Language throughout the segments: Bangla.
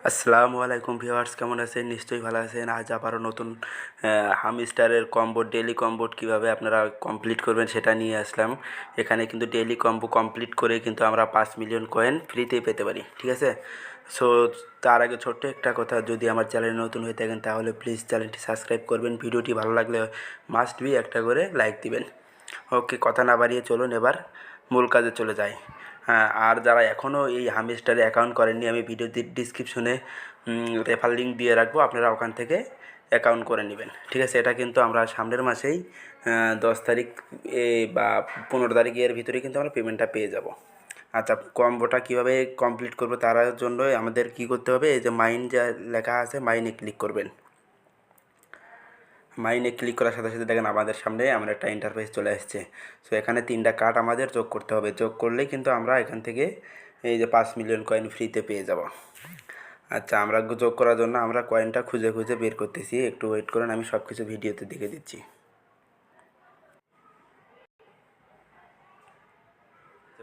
আসসালামু আলাইকুম ভিউয়ার্স, কেমন আছেন? নিশ্চয়ই ভালো আছেন। আজ আবারও নতুন হামস্টারের কম্বো ডেইলি কম্বো কীভাবে আপনারা কমপ্লিট করবেন সেটা নিয়ে আসলাম। এখানে কিন্তু ডেইলি কম্বো কমপ্লিট করে কিন্তু আমরা 5 মিলিয়ন কয়েন ফ্রিতেই পেতে পারি, ঠিক আছে? সো তার আগে ছোট্ট একটা কথা, যদি আমার চ্যানেলে নতুন হয়ে থাকেন তাহলে প্লিজ চ্যানেলটি সাবস্ক্রাইব করবেন, ভিডিওটি ভালো লাগলে মাস্ট বি একটা করে লাইক দিবেন। ওকে, কথা না বাড়িয়ে চলুন এবার মূল কাজে চলে যাই। হ্যাঁ, আর যারা এখনও এই হামস্টারে অ্যাকাউন্ট করেননি, আমি ভিডিও ডিসক্রিপশনে রেফার লিঙ্ক দিয়ে রাখবো, আপনারা ওখান থেকে অ্যাকাউন্ট করে নেবেন, ঠিক আছে? এটা কিন্তু আমরা সামনের মাসেই 10 তারিখ বা 15 তারিখ এর ভিতরে কিন্তু আমরা পেমেন্টটা পেয়ে যাব। আচ্ছা, কম্বোটা কীভাবে কমপ্লিট করবো তার জন্য আমাদের কি করতে হবে, এই যে মাইন যা লেখা আছে মাইনে ক্লিক করবেন। মাইনে ক্লিক করার সাথে সাথে দেখেন আমাদের সামনে আমার একটা ইন্টারফেস চলে আসছে। সো এখানে 3টা কার্ড আমাদের যোগ করতে হবে, যোগ করলেই কিন্তু আমরা এখান থেকে এই যে 5 মিলিয়ন কয়েন ফ্রিতে পেয়ে যাব। আচ্ছা, আমরা যোগ করার জন্য আমরা কয়েনটা খুঁজে খুঁজে বের করতেছি, একটু ওয়েট করেন, আমি সব কিছু ভিডিওতে দেখে দিচ্ছি।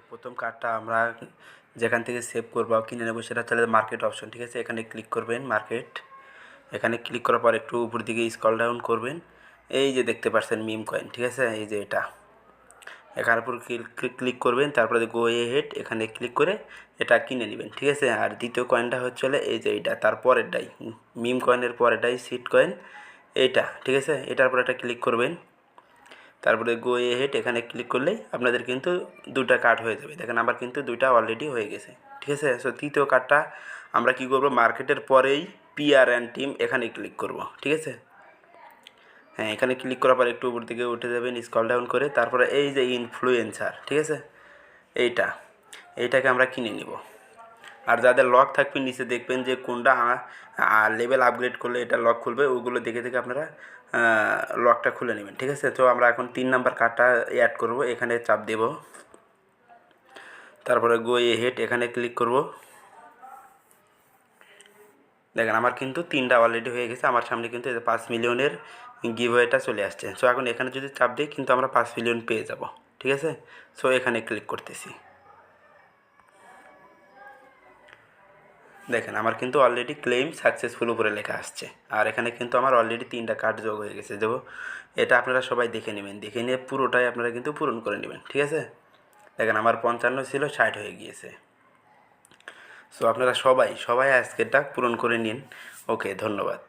প্রথম কার্ডটা আমরা যেখান থেকে সেভ করবো কিনে নেবো সেটা হচ্ছে মার্কেট অপশন, ঠিক আছে? এখানে ক্লিক করবেন মার্কেট। এখানে ক্লিক করার পর একটু উপর দিকে স্ক্রল ডাউন করবেন, এই যে দেখতে পাচ্ছেন মিম কয়েন, ঠিক আছে? এই যে এটা, এখানের উপর ক্লিক করবেন, তারপরে গো হেড এখানে ক্লিক করে এটা কিনে নেবেন, ঠিক আছে? আর দ্বিতীয় কয়েনটা হচ্ছে এই যে এইটা, তারপরেরটাই মিম কয়েনের পরেরটাই সিট কয়েন এইটা, ঠিক আছে? এটার পর একটা ক্লিক করবেন, তারপরে গো হেড এখানে ক্লিক করলেই আপনাদের কিন্তু 2টা কার্ড হয়ে যাবে। দেখেন আমার কিন্তু 2টা অলরেডি হয়ে গেছে, ঠিক আছে? সো তৃতীয় কার্ডটা আমরা কি করব, মার্কেটের পরেই পিআর অ্যান্ড টিম এখানে ক্লিক করব, ঠিক আছে? হ্যাঁ, এখানে ক্লিক করার পর একটু উপর দিকে উঠে যাবেন স্ক্রল ডাউন করে, তারপরে এই যে ইনফ্লুয়েন্সার, ঠিক আছে? এইটাকে আমরা কিনে নিব। আর যাদের লক থাকবে নিচে দেখবেন যে কোনটা লেভেল আপগ্রেড করলে এটা লক খুলবে, ওগুলো দেখে দেখে আপনারা লকটা খুলে নেবেন, ঠিক আছে? তো আমরা এখন 3 নাম্বার কার্ডটা অ্যাড করব, এখানে চাপ দেব, তারপরে গো হেড এখানে ক্লিক করব। দেখেন আমার কিন্তু 3টা অলরেডি হয়ে গেছে, আমার সামনে কিন্তু 5 মিলিয়নের গিভওয়েটা চলে আসছে। সো এখন এখানে যদি চাপ দিই কিন্তু আমরা 5 মিলিয়ন পেয়ে যাব, ঠিক আছে? সো এখানে ক্লিক করতেছি। দেখেন আমার কিন্তু অলরেডি ক্লেম সাকসেসফুল উপরে লেখা আসছে, আর এখানে কিন্তু আমার অলরেডি 3টা কার্ড যোগ হয়ে গেছে। দেবো, এটা আপনারা সবাই দেখে নেবেন, দেখে নিয়ে পুরোটাই আপনারা কিন্তু পূরণ করে নেবেন, ঠিক আছে? দেখেন আমার 55 ছিল, 60 হয়ে গিয়েছে। সো আপনারা সবাই আজকেরটা পূরণ করে নিন। ওকে, ধন্যবাদ।